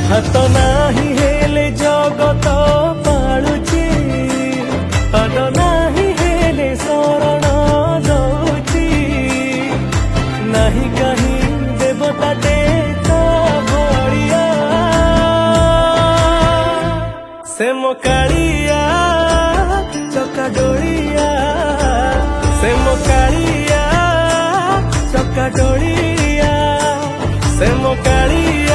हाथ नाही हेले जगत पालुची पाद नाही हेले शरण दौची नहीं कहीं देवता देता भड़िया से मो कालिया चका डोलिया से मो कालिया चका डोलिया से मो कालिया